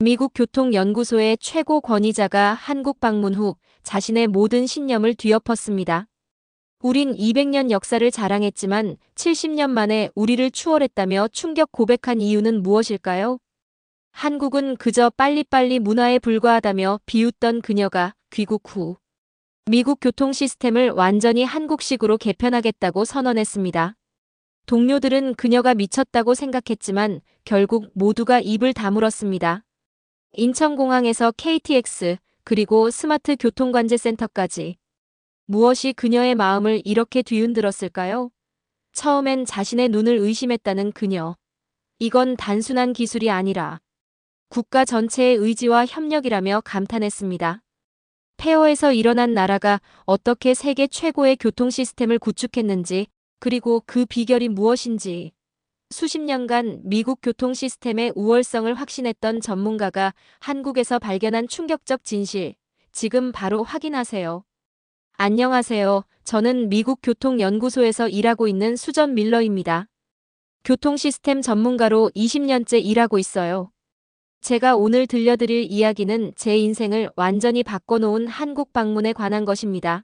미국 교통연구소의 최고 권위자가 한국 방문 후 자신의 모든 신념을 뒤엎었습니다. 우린 200년 역사를 자랑했지만 70년 만에 우리를 추월했다며 충격 고백한 이유는 무엇일까요? 한국은 그저 빨리빨리 문화에 불과하다며 비웃던 그녀가 귀국 후 미국 교통 시스템을 완전히 한국식으로 개편하겠다고 선언했습니다. 동료들은 그녀가 미쳤다고 생각했지만 결국 모두가 입을 다물었습니다. 인천공항에서 KTX 그리고 스마트 교통관제센터까지 무엇이 그녀의 마음을 이렇게 뒤흔들었을까요? 처음엔 자신의 눈을 의심했다는 그녀. 이건 단순한 기술이 아니라 국가 전체의 의지와 협력이라며 감탄했습니다. 폐허에서 일어난 나라가 어떻게 세계 최고의 교통 시스템을 구축했는지, 그리고 그 비결이 무엇인지 수십 년간 미국 교통 시스템의 우월성을 확신했던 전문가가 한국에서 발견한 충격적 진실, 지금 바로 확인하세요. 안녕하세요. 저는 미국 교통연구소에서 일하고 있는 수전 밀러입니다. 교통 시스템 전문가로 20년째 일하고 있어요. 제가 오늘 들려드릴 이야기는 제 인생을 완전히 바꿔놓은 한국 방문에 관한 것입니다.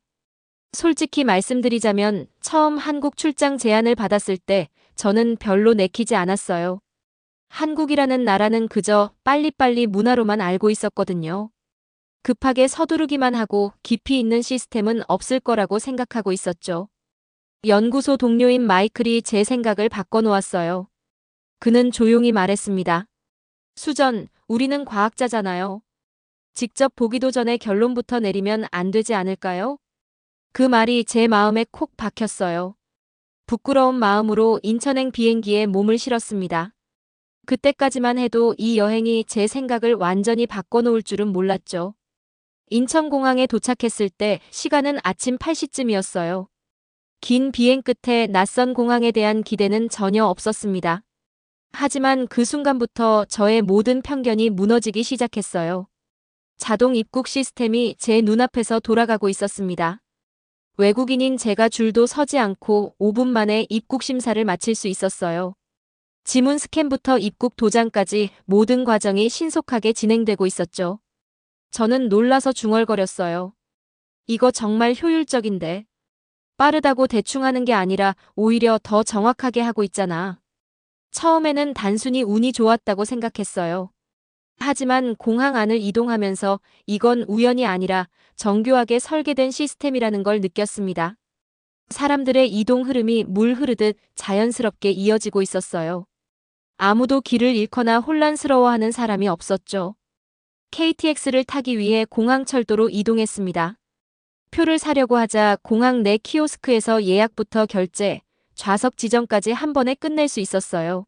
솔직히 말씀드리자면 처음 한국 출장 제안을 받았을 때 저는 별로 내키지 않았어요. 한국이라는 나라는 그저 빨리빨리 문화로만 알고 있었거든요. 급하게 서두르기만 하고 깊이 있는 시스템은 없을 거라고 생각하고 있었죠. 연구소 동료인 마이클이 제 생각을 바꿔놓았어요. 그는 조용히 말했습니다. 수전, 우리는 과학자잖아요. 직접 보기도 전에 결론부터 내리면 안 되지 않을까요? 그 말이 제 마음에 콕 박혔어요. 부끄러운 마음으로 인천행 비행기에 몸을 실었습니다. 그때까지만 해도 이 여행이 제 생각을 완전히 바꿔놓을 줄은 몰랐죠. 인천공항에 도착했을 때 시간은 아침 8시쯤이었어요. 긴 비행 끝에 낯선 공항에 대한 기대는 전혀 없었습니다. 하지만 그 순간부터 저의 모든 편견이 무너지기 시작했어요. 자동 입국 시스템이 제 눈앞에서 돌아가고 있었습니다. 외국인인 제가 줄도 서지 않고 5분 만에 입국 심사를 마칠 수 있었어요. 지문 스캔부터 입국 도장까지 모든 과정이 신속하게 진행되고 있었죠. 저는 놀라서 중얼거렸어요. 이거 정말 효율적인데. 빠르다고 대충 하는 게 아니라 오히려 더 정확하게 하고 있잖아. 처음에는 단순히 운이 좋았다고 생각했어요. 하지만 공항 안을 이동하면서 이건 우연이 아니라 정교하게 설계된 시스템이라는 걸 느꼈습니다. 사람들의 이동 흐름이 물 흐르듯 자연스럽게 이어지고 있었어요. 아무도 길을 잃거나 혼란스러워하는 사람이 없었죠. KTX를 타기 위해 공항철도로 이동했습니다. 표를 사려고 하자 공항 내 키오스크에서 예약부터 결제, 좌석 지정까지 한 번에 끝낼 수 있었어요.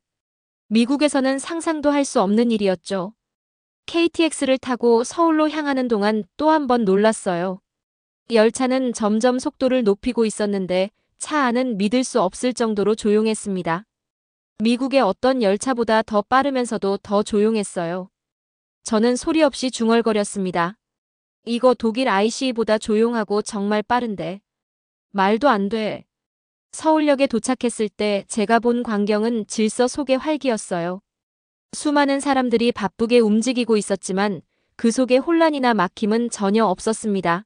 미국에서는 상상도 할 수 없는 일이었죠. KTX를 타고 서울로 향하는 동안 또 한 번 놀랐어요. 열차는 점점 속도를 높이고 있었는데 차 안은 믿을 수 없을 정도로 조용했습니다. 미국의 어떤 열차보다 더 빠르면서도 더 조용했어요. 저는 소리 없이 중얼거렸습니다. 이거 독일 ICE보다 조용하고 정말 빠른데. 말도 안 돼. 서울역에 도착했을 때 제가 본 광경은 질서 속의 활기였어요. 수많은 사람들이 바쁘게 움직이고 있었지만 그 속에 혼란이나 막힘은 전혀 없었습니다.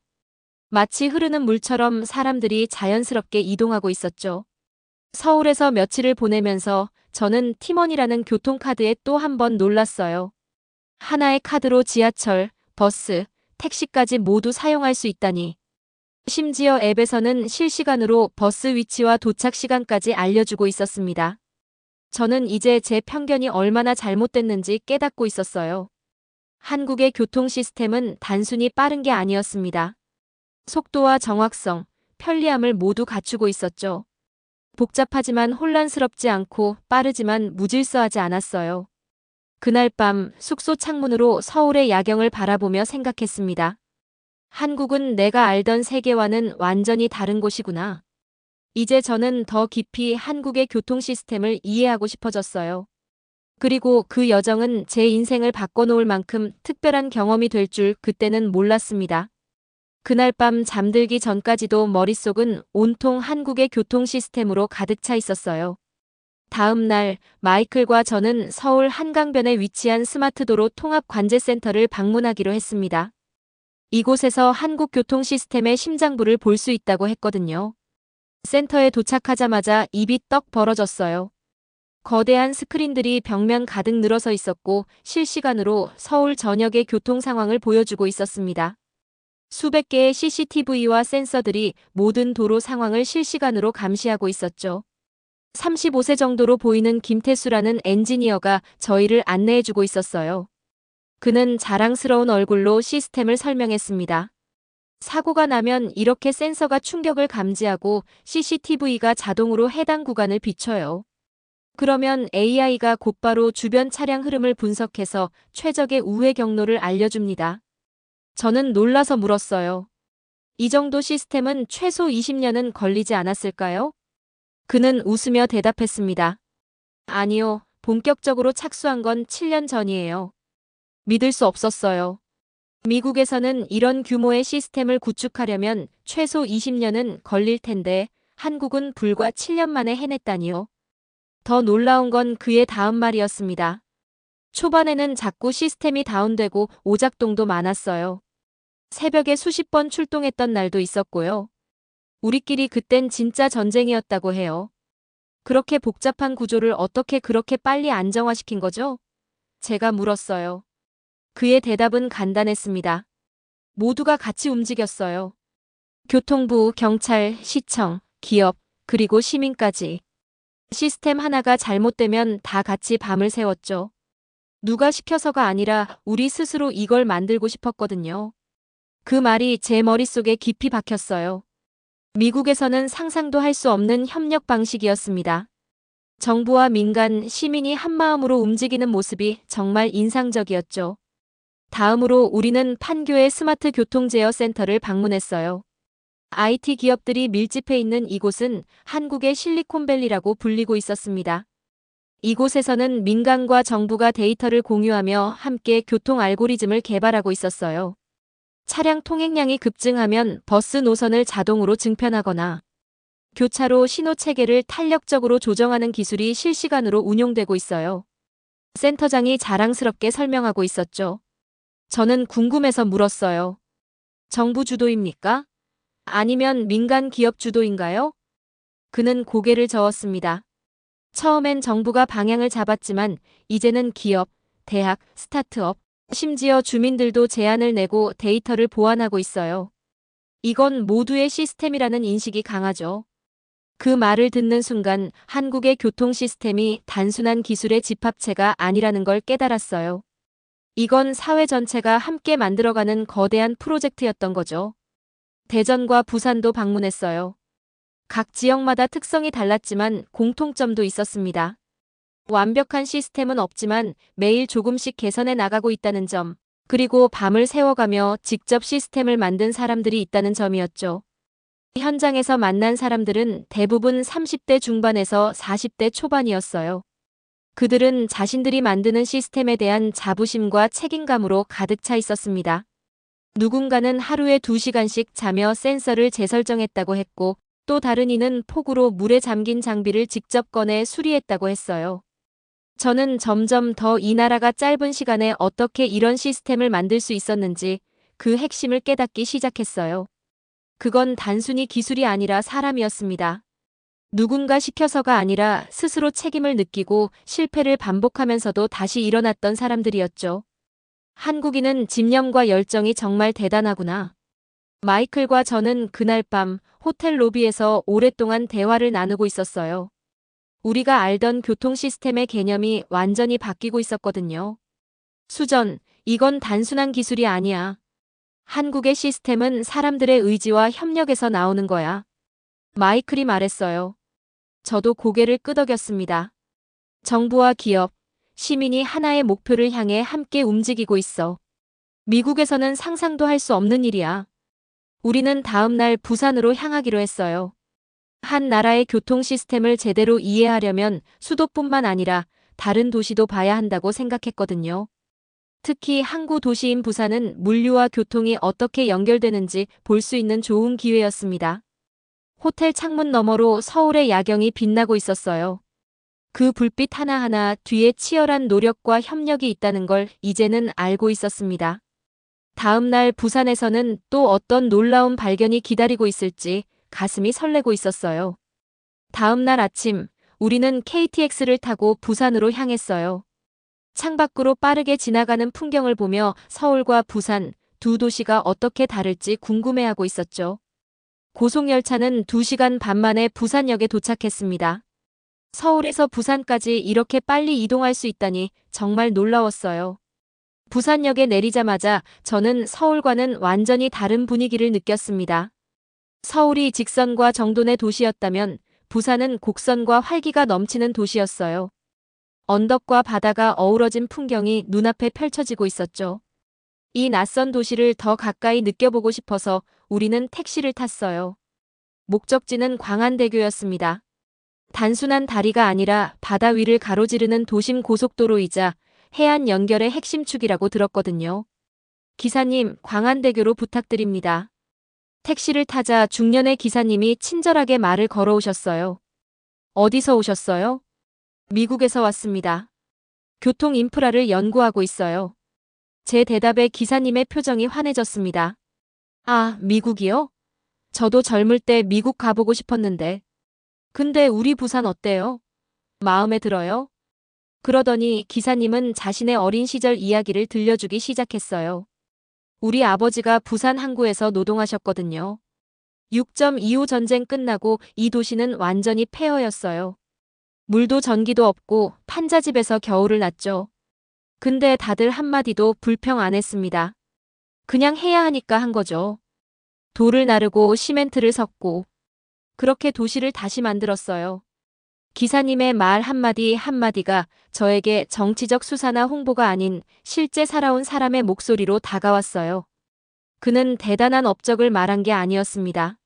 마치 흐르는 물처럼 사람들이 자연스럽게 이동하고 있었죠. 서울에서 며칠을 보내면서 저는 팀원이라는 교통카드에 또 한 번 놀랐어요. 하나의 카드로 지하철, 버스, 택시까지 모두 사용할 수 있다니. 심지어 앱에서는 실시간으로 버스 위치와 도착 시간까지 알려주고 있었습니다. 저는 이제 제 편견이 얼마나 잘못됐는지 깨닫고 있었어요. 한국의 교통 시스템은 단순히 빠른 게 아니었습니다. 속도와 정확성, 편리함을 모두 갖추고 있었죠. 복잡하지만 혼란스럽지 않고 빠르지만 무질서하지 않았어요. 그날 밤 숙소 창문으로 서울의 야경을 바라보며 생각했습니다. 한국은 내가 알던 세계와는 완전히 다른 곳이구나. 이제 저는 더 깊이 한국의 교통 시스템을 이해하고 싶어졌어요. 그리고 그 여정은 제 인생을 바꿔놓을 만큼 특별한 경험이 될 줄 그때는 몰랐습니다. 그날 밤 잠들기 전까지도 머릿속은 온통 한국의 교통 시스템으로 가득 차 있었어요. 다음 날 마이클과 저는 서울 한강변에 위치한 스마트도로 통합관제센터를 방문하기로 했습니다. 이곳에서 한국 교통 시스템의 심장부를 볼 수 있다고 했거든요. 센터에 도착하자마자 입이 떡 벌어졌어요. 거대한 스크린들이 벽면 가득 늘어서 있었고 실시간으로 서울 전역의 교통 상황을 보여주고 있었습니다. 수백 개의 CCTV와 센서들이 모든 도로 상황을 실시간으로 감시하고 있었죠. 35세 정도로 보이는 김태수라는 엔지니어가 저희를 안내해주고 있었어요. 그는 자랑스러운 얼굴로 시스템을 설명했습니다. 사고가 나면 이렇게 센서가 충격을 감지하고 CCTV가 자동으로 해당 구간을 비춰요. 그러면 AI가 곧바로 주변 차량 흐름을 분석해서 최적의 우회 경로를 알려줍니다. 저는 놀라서 물었어요. 이 정도 시스템은 최소 20년은 걸리지 않았을까요? 그는 웃으며 대답했습니다. 아니요, 본격적으로 착수한 건 7년 전이에요. 믿을 수 없었어요. 미국에서는 이런 규모의 시스템을 구축하려면 최소 20년은 걸릴 텐데 한국은 불과 7년 만에 해냈다니요. 더 놀라운 건 그의 다음 말이었습니다. 초반에는 자꾸 시스템이 다운되고 오작동도 많았어요. 새벽에 수십 번 출동했던 날도 있었고요. 우리끼리 그땐 진짜 전쟁이었다고 해요. 그렇게 복잡한 구조를 어떻게 그렇게 빨리 안정화시킨 거죠? 제가 물었어요. 그의 대답은 간단했습니다. 모두가 같이 움직였어요. 교통부, 경찰, 시청, 기업, 그리고 시민까지. 시스템 하나가 잘못되면 다 같이 밤을 새웠죠. 누가 시켜서가 아니라 우리 스스로 이걸 만들고 싶었거든요. 그 말이 제 머릿속에 깊이 박혔어요. 미국에서는 상상도 할 수 없는 협력 방식이었습니다. 정부와 민간, 시민이 한마음으로 움직이는 모습이 정말 인상적이었죠. 다음으로 우리는 판교의 스마트 교통 제어 센터를 방문했어요. IT 기업들이 밀집해 있는 이곳은 한국의 실리콘밸리라고 불리고 있었습니다. 이곳에서는 민간과 정부가 데이터를 공유하며 함께 교통 알고리즘을 개발하고 있었어요. 차량 통행량이 급증하면 버스 노선을 자동으로 증편하거나 교차로 신호 체계를 탄력적으로 조정하는 기술이 실시간으로 운용되고 있어요. 센터장이 자랑스럽게 설명하고 있었죠. 저는 궁금해서 물었어요. 정부 주도입니까? 아니면 민간 기업 주도인가요? 그는 고개를 저었습니다. 처음엔 정부가 방향을 잡았지만 이제는 기업, 대학, 스타트업, 심지어 주민들도 제안을 내고 데이터를 보완하고 있어요. 이건 모두의 시스템이라는 인식이 강하죠. 그 말을 듣는 순간 한국의 교통 시스템이 단순한 기술의 집합체가 아니라는 걸 깨달았어요. 이건 사회 전체가 함께 만들어가는 거대한 프로젝트였던 거죠. 대전과 부산도 방문했어요. 각 지역마다 특성이 달랐지만 공통점도 있었습니다. 완벽한 시스템은 없지만 매일 조금씩 개선해 나가고 있다는 점, 그리고 밤을 새워가며 직접 시스템을 만든 사람들이 있다는 점이었죠. 현장에서 만난 사람들은 대부분 30대 중반에서 40대 초반이었어요. 그들은 자신들이 만드는 시스템에 대한 자부심과 책임감으로 가득 차 있었습니다. 누군가는 하루에 2시간씩 자며 센서를 재설정했다고 했고, 또 다른 이는 폭우로 물에 잠긴 장비를 직접 꺼내 수리했다고 했어요. 저는 점점 더 이 나라가 짧은 시간에 어떻게 이런 시스템을 만들 수 있었는지 그 핵심을 깨닫기 시작했어요. 그건 단순히 기술이 아니라 사람이었습니다. 누군가 시켜서가 아니라 스스로 책임을 느끼고 실패를 반복하면서도 다시 일어났던 사람들이었죠. 한국인은 집념과 열정이 정말 대단하구나. 마이클과 저는 그날 밤 호텔 로비에서 오랫동안 대화를 나누고 있었어요. 우리가 알던 교통 시스템의 개념이 완전히 바뀌고 있었거든요. 수전, 이건 단순한 기술이 아니야. 한국의 시스템은 사람들의 의지와 협력에서 나오는 거야. 마이클이 말했어요. 저도 고개를 끄덕였습니다. 정부와 기업, 시민이 하나의 목표를 향해 함께 움직이고 있어. 미국에서는 상상도 할 수 없는 일이야. 우리는 다음 날 부산으로 향하기로 했어요. 한 나라의 교통 시스템을 제대로 이해하려면 수도뿐만 아니라 다른 도시도 봐야 한다고 생각했거든요. 특히 항구 도시인 부산은 물류와 교통이 어떻게 연결되는지 볼 수 있는 좋은 기회였습니다. 호텔 창문 너머로 서울의 야경이 빛나고 있었어요. 그 불빛 하나하나 뒤에 치열한 노력과 협력이 있다는 걸 이제는 알고 있었습니다. 다음 날 부산에서는 또 어떤 놀라운 발견이 기다리고 있을지 가슴이 설레고 있었어요. 다음 날 아침, 우리는 KTX를 타고 부산으로 향했어요. 창밖으로 빠르게 지나가는 풍경을 보며 서울과 부산 두 도시가 어떻게 다를지 궁금해하고 있었죠. 고속열차는 2시간 반 만에 부산역에 도착했습니다. 서울에서 부산까지 이렇게 빨리 이동할 수 있다니 정말 놀라웠어요. 부산역에 내리자마자 저는 서울과는 완전히 다른 분위기를 느꼈습니다. 서울이 직선과 정돈의 도시였다면 부산은 곡선과 활기가 넘치는 도시였어요. 언덕과 바다가 어우러진 풍경이 눈앞에 펼쳐지고 있었죠. 이 낯선 도시를 더 가까이 느껴보고 싶어서 우리는 택시를 탔어요. 목적지는 광안대교였습니다. 단순한 다리가 아니라 바다 위를 가로지르는 도심 고속도로이자 해안 연결의 핵심 축이라고 들었거든요. 기사님, 광안대교로 부탁드립니다. 택시를 타자 중년의 기사님이 친절하게 말을 걸어오셨어요. 어디서 오셨어요? 미국에서 왔습니다. 교통 인프라를 연구하고 있어요. 제 대답에 기사님의 표정이 환해졌습니다. 아, 미국이요? 저도 젊을 때 미국 가보고 싶었는데. 근데 우리 부산 어때요? 마음에 들어요? 그러더니 기사님은 자신의 어린 시절 이야기를 들려주기 시작했어요. 우리 아버지가 부산 항구에서 노동하셨거든요. 6.25 전쟁 끝나고 이 도시는 완전히 폐허였어요. 물도 전기도 없고 판자집에서 겨울을 났죠. 근데 다들 한마디도 불평 안 했습니다. 그냥 해야 하니까 한 거죠. 돌을 나르고 시멘트를 섞고 그렇게 도시를 다시 만들었어요. 기사님의 말 한마디 한마디가 저에게 정치적 수사나 홍보가 아닌 실제 살아온 사람의 목소리로 다가왔어요. 그는 대단한 업적을 말한 게 아니었습니다.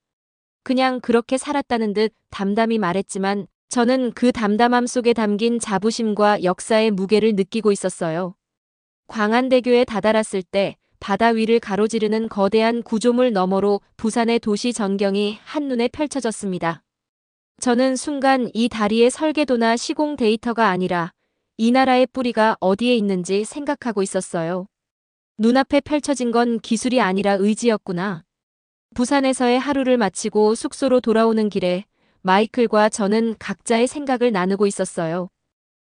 그냥 그렇게 살았다는 듯 담담히 말했지만 저는 그 담담함 속에 담긴 자부심과 역사의 무게를 느끼고 있었어요. 광안대교에 다다랐을 때 바다 위를 가로지르는 거대한 구조물 너머로 부산의 도시 전경이 한눈에 펼쳐졌습니다. 저는 순간 이 다리의 설계도나 시공 데이터가 아니라 이 나라의 뿌리가 어디에 있는지 생각하고 있었어요. 눈앞에 펼쳐진 건 기술이 아니라 의지였구나. 부산에서의 하루를 마치고 숙소로 돌아오는 길에 마이클과 저는 각자의 생각을 나누고 있었어요.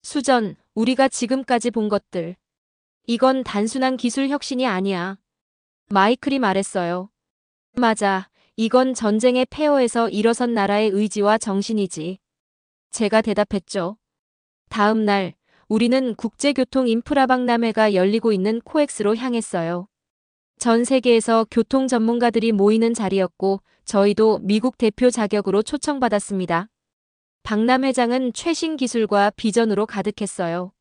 수전, 우리가 지금까지 본 것들. 이건 단순한 기술 혁신이 아니야. 마이클이 말했어요. 맞아. 이건 전쟁의 폐허에서 일어선 나라의 의지와 정신이지. 제가 대답했죠. 다음 날, 우리는 국제교통 인프라 박람회가 열리고 있는 코엑스로 향했어요. 전 세계에서 교통 전문가들이 모이는 자리였고, 저희도 미국 대표 자격으로 초청받았습니다. 박람회장은 최신 기술과 비전으로 가득했어요.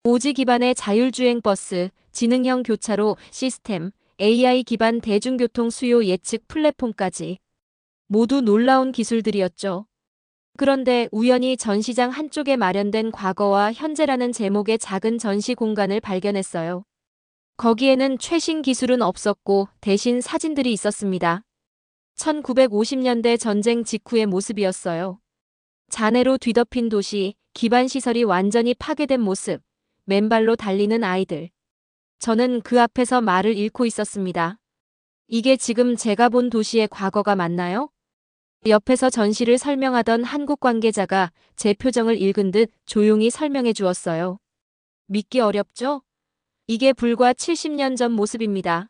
오지 기반의 자율주행 버스, 지능형 교차로 시스템, AI 기반 대중교통 수요 예측 플랫폼까지 모두 놀라운 기술들이었죠. 그런데 우연히 전시장 한쪽에 마련된 과거와 현재라는 제목의 작은 전시 공간을 발견했어요. 거기에는 최신 기술은 없었고 대신 사진들이 있었습니다. 1950년대 전쟁 직후의 모습이었어요. 잔해로 뒤덮인 도시, 기반 시설이 완전히 파괴된 모습, 맨발로 달리는 아이들. 저는 그 앞에서 말을 잃고 있었습니다. 이게 지금 제가 본 도시의 과거가 맞나요? 옆에서 전시를 설명하던 한국 관계자가 제 표정을 읽은 듯 조용히 설명해 주었어요. 믿기 어렵죠? 이게 불과 70년 전 모습입니다.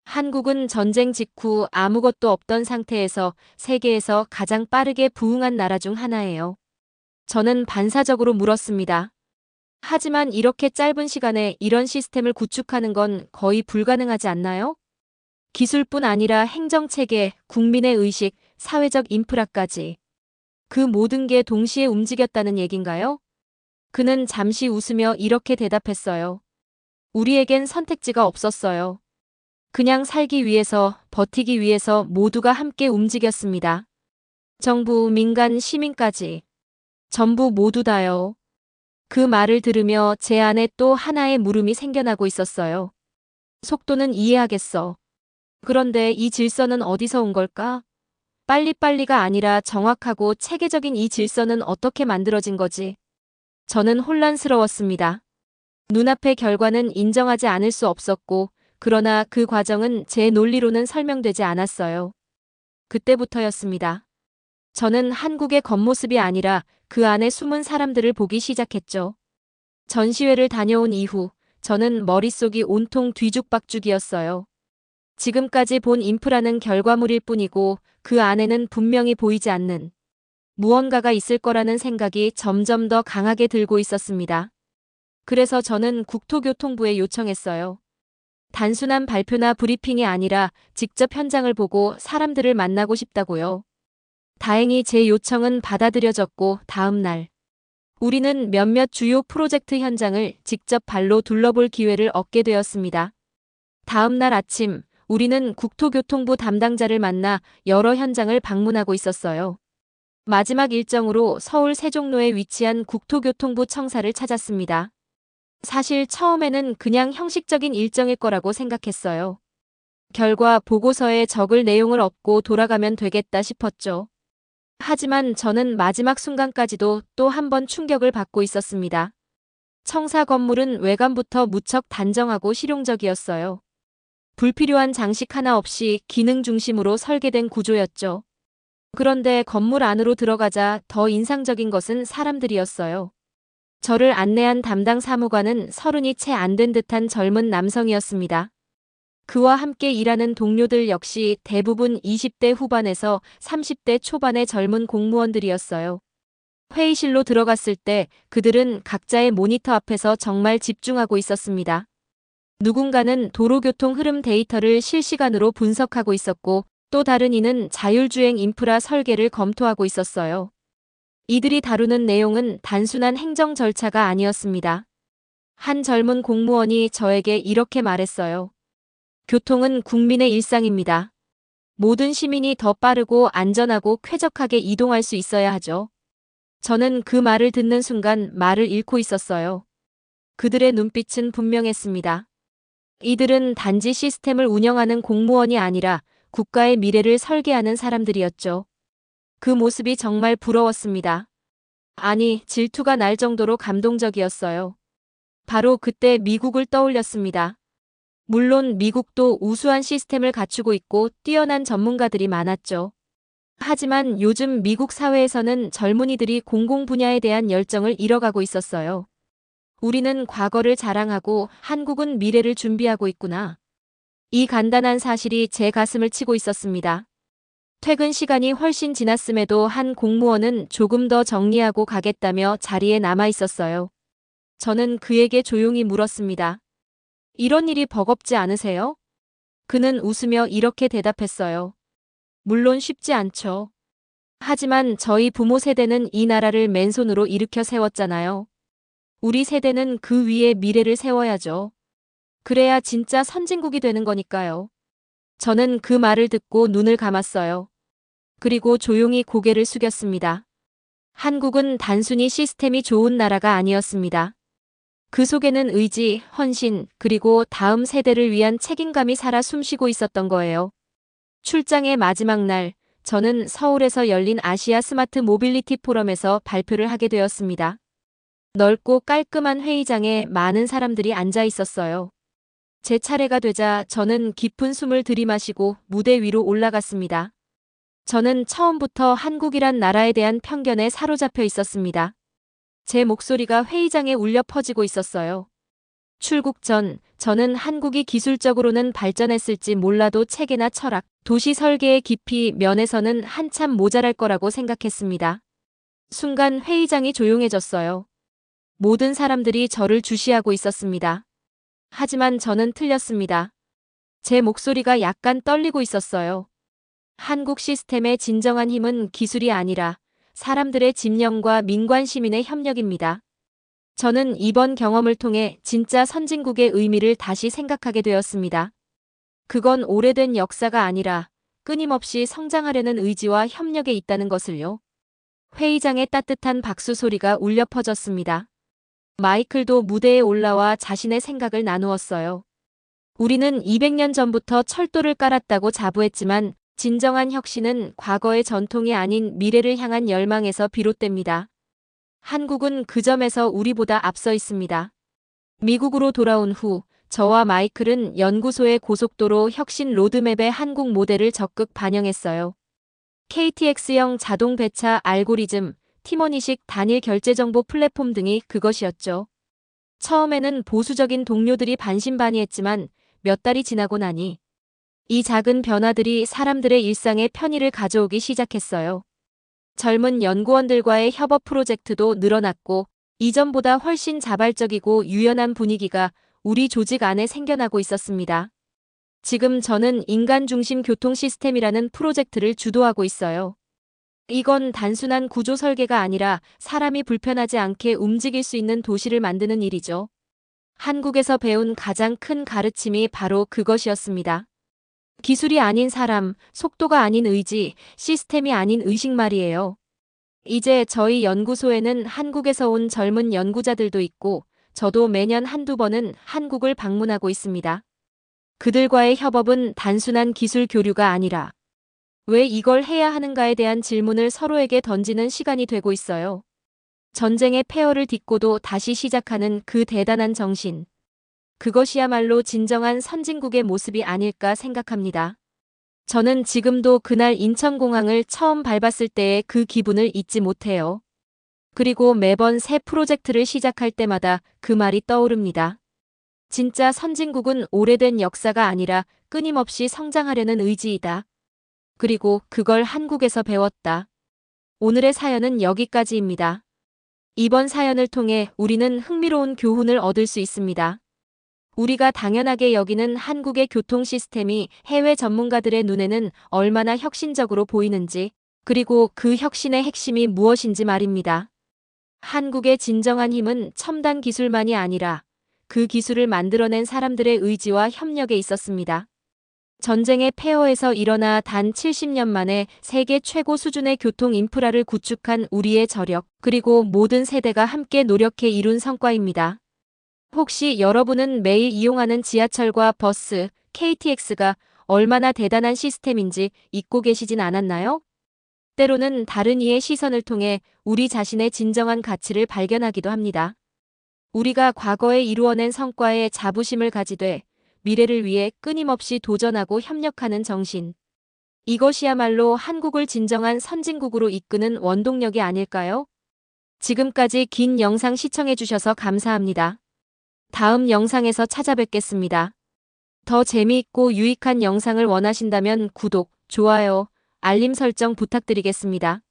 한국은 전쟁 직후 아무것도 없던 상태에서 세계에서 가장 빠르게 부흥한 나라 중 하나예요. 저는 반사적으로 물었습니다. 하지만 이렇게 짧은 시간에 이런 시스템을 구축하는 건 거의 불가능하지 않나요? 기술뿐 아니라 행정체계, 국민의 의식, 사회적 인프라까지. 그 모든 게 동시에 움직였다는 얘긴가요? 그는 잠시 웃으며 이렇게 대답했어요. 우리에겐 선택지가 없었어요. 그냥 살기 위해서, 버티기 위해서 모두가 함께 움직였습니다. 정부, 민간, 시민까지. 전부 모두 다요. 그 말을 들으며 제 안에 또 하나의 물음이 생겨나고 있었어요. 속도는 이해하겠어. 그런데 이 질서는 어디서 온 걸까? 빨리빨리가 아니라 정확하고 체계적인 이 질서는 어떻게 만들어진 거지? 저는 혼란스러웠습니다. 눈앞의 결과는 인정하지 않을 수 없었고, 그러나 그 과정은 제 논리로는 설명되지 않았어요. 그때부터였습니다. 저는 한국의 겉모습이 아니라 그 안에 숨은 사람들을 보기 시작했죠. 전시회를 다녀온 이후 저는 머릿속이 온통 뒤죽박죽이었어요. 지금까지 본 인프라는 결과물일 뿐이고 그 안에는 분명히 보이지 않는 무언가가 있을 거라는 생각이 점점 더 강하게 들고 있었습니다. 그래서 저는 국토교통부에 요청했어요. 단순한 발표나 브리핑이 아니라 직접 현장을 보고 사람들을 만나고 싶다고요. 다행히 제 요청은 받아들여졌고 다음 날 우리는 몇몇 주요 프로젝트 현장을 직접 발로 둘러볼 기회를 얻게 되었습니다. 다음 날 아침 우리는 국토교통부 담당자를 만나 여러 현장을 방문하고 있었어요. 마지막 일정으로 서울 세종로에 위치한 국토교통부 청사를 찾았습니다. 사실 처음에는 그냥 형식적인 일정일 거라고 생각했어요. 결과 보고서에 적을 내용을 얻고 돌아가면 되겠다 싶었죠. 하지만 저는 마지막 순간까지도 또 한 번 충격을 받고 있었습니다. 청사 건물은 외관부터 무척 단정하고 실용적이었어요. 불필요한 장식 하나 없이 기능 중심으로 설계된 구조였죠. 그런데 건물 안으로 들어가자 더 인상적인 것은 사람들이었어요. 저를 안내한 담당 사무관은 30이 채 안 된 듯한 젊은 남성이었습니다. 그와 함께 일하는 동료들 역시 대부분 20대 후반에서 30대 초반의 젊은 공무원들이었어요. 회의실로 들어갔을 때 그들은 각자의 모니터 앞에서 정말 집중하고 있었습니다. 누군가는 도로교통 흐름 데이터를 실시간으로 분석하고 있었고 또 다른 이는 자율주행 인프라 설계를 검토하고 있었어요. 이들이 다루는 내용은 단순한 행정 절차가 아니었습니다. 한 젊은 공무원이 저에게 이렇게 말했어요. 교통은 국민의 일상입니다. 모든 시민이 더 빠르고 안전하고 쾌적하게 이동할 수 있어야 하죠. 저는 그 말을 듣는 순간 말을 잃고 있었어요. 그들의 눈빛은 분명했습니다. 이들은 단지 시스템을 운영하는 공무원이 아니라 국가의 미래를 설계하는 사람들이었죠. 그 모습이 정말 부러웠습니다. 아니, 질투가 날 정도로 감동적이었어요. 바로 그때 미국을 떠올렸습니다. 물론 미국도 우수한 시스템을 갖추고 있고 뛰어난 전문가들이 많았죠. 하지만 요즘 미국 사회에서는 젊은이들이 공공 분야에 대한 열정을 잃어가고 있었어요. 우리는 과거를 자랑하고 한국은 미래를 준비하고 있구나. 이 간단한 사실이 제 가슴을 치고 있었습니다. 퇴근 시간이 훨씬 지났음에도 한 공무원은 조금 더 정리하고 가겠다며 자리에 남아 있었어요. 저는 그에게 조용히 물었습니다. 이런 일이 버겁지 않으세요? 그는 웃으며 이렇게 대답했어요. 물론 쉽지 않죠. 하지만 저희 부모 세대는 이 나라를 맨손으로 일으켜 세웠잖아요. 우리 세대는 그 위에 미래를 세워야죠. 그래야 진짜 선진국이 되는 거니까요. 저는 그 말을 듣고 눈을 감았어요. 그리고 조용히 고개를 숙였습니다. 한국은 단순히 시스템이 좋은 나라가 아니었습니다. 그 속에는 의지, 헌신, 그리고 다음 세대를 위한 책임감이 살아 숨쉬고 있었던 거예요. 출장의 마지막 날, 저는 서울에서 열린 아시아 스마트 모빌리티 포럼에서 발표를 하게 되었습니다. 넓고 깔끔한 회의장에 많은 사람들이 앉아 있었어요. 제 차례가 되자 저는 깊은 숨을 들이마시고 무대 위로 올라갔습니다. 저는 처음부터 한국이란 나라에 대한 편견에 사로잡혀 있었습니다. 제 목소리가 회의장에 울려 퍼지고 있었어요. 출국 전 저는 한국이 기술적으로는 발전했을지 몰라도 체계나 철학, 도시 설계의 깊이 면에서는 한참 모자랄 거라고 생각했습니다. 순간 회의장이 조용해졌어요. 모든 사람들이 저를 주시하고 있었습니다. 하지만 저는 틀렸습니다. 제 목소리가 약간 떨리고 있었어요. 한국 시스템의 진정한 힘은 기술이 아니라 사람들의 집념과 민관 시민의 협력입니다. 저는 이번 경험을 통해 진짜 선진국의 의미를 다시 생각하게 되었습니다. 그건 오래된 역사가 아니라 끊임없이 성장하려는 의지와 협력에 있다는 것을요. 회의장에 따뜻한 박수 소리가 울려 퍼졌습니다. 마이클도 무대에 올라와 자신의 생각을 나누었어요. 우리는 200년 전부터 철도를 깔았다고 자부했지만 진정한 혁신은 과거의 전통이 아닌 미래를 향한 열망에서 비롯됩니다. 한국은 그 점에서 우리보다 앞서 있습니다. 미국으로 돌아온 후 저와 마이클은 연구소의 고속도로 혁신 로드맵의 한국 모델을 적극 반영했어요. KTX형 자동 배차 알고리즘, 팀원이식 단일 결제 정보 플랫폼 등이 그것이었죠. 처음에는 보수적인 동료들이 반신반의했지만 몇 달이 지나고 나니 이 작은 변화들이 사람들의 일상에 편의를 가져오기 시작했어요. 젊은 연구원들과의 협업 프로젝트도 늘어났고 이전보다 훨씬 자발적이고 유연한 분위기가 우리 조직 안에 생겨나고 있었습니다. 지금 저는 인간 중심 교통 시스템이라는 프로젝트를 주도하고 있어요. 이건 단순한 구조 설계가 아니라 사람이 불편하지 않게 움직일 수 있는 도시를 만드는 일이죠. 한국에서 배운 가장 큰 가르침이 바로 그것이었습니다. 기술이 아닌 사람, 속도가 아닌 의지, 시스템이 아닌 의식 말이에요. 이제 저희 연구소에는 한국에서 온 젊은 연구자들도 있고 저도 매년 한두 번은 한국을 방문하고 있습니다. 그들과의 협업은 단순한 기술 교류가 아니라 왜 이걸 해야 하는가에 대한 질문을 서로에게 던지는 시간이 되고 있어요. 전쟁의 폐허를 딛고도 다시 시작하는 그 대단한 정신. 그것이야말로 진정한 선진국의 모습이 아닐까 생각합니다. 저는 지금도 그날 인천공항을 처음 밟았을 때의 그 기분을 잊지 못해요. 그리고 매번 새 프로젝트를 시작할 때마다 그 말이 떠오릅니다. 진짜 선진국은 오래된 역사가 아니라 끊임없이 성장하려는 의지이다. 그리고 그걸 한국에서 배웠다. 오늘의 사연은 여기까지입니다. 이번 사연을 통해 우리는 흥미로운 교훈을 얻을 수 있습니다. 우리가 당연하게 여기는 한국의 교통 시스템이 해외 전문가들의 눈에는 얼마나 혁신적으로 보이는지, 그리고 그 혁신의 핵심이 무엇인지 말입니다. 한국의 진정한 힘은 첨단 기술만이 아니라 그 기술을 만들어낸 사람들의 의지와 협력에 있었습니다. 전쟁의 폐허에서 일어나 단 70년 만에 세계 최고 수준의 교통 인프라를 구축한 우리의 저력, 그리고 모든 세대가 함께 노력해 이룬 성과입니다. 혹시 여러분은 매일 이용하는 지하철과 버스, KTX가 얼마나 대단한 시스템인지 잊고 계시진 않았나요? 때로는 다른 이의 시선을 통해 우리 자신의 진정한 가치를 발견하기도 합니다. 우리가 과거에 이루어낸 성과에 자부심을 가지되 미래를 위해 끊임없이 도전하고 협력하는 정신. 이것이야말로 한국을 진정한 선진국으로 이끄는 원동력이 아닐까요? 지금까지 긴 영상 시청해주셔서 감사합니다. 다음 영상에서 찾아뵙겠습니다. 더 재미있고 유익한 영상을 원하신다면 구독, 좋아요, 알림 설정 부탁드리겠습니다.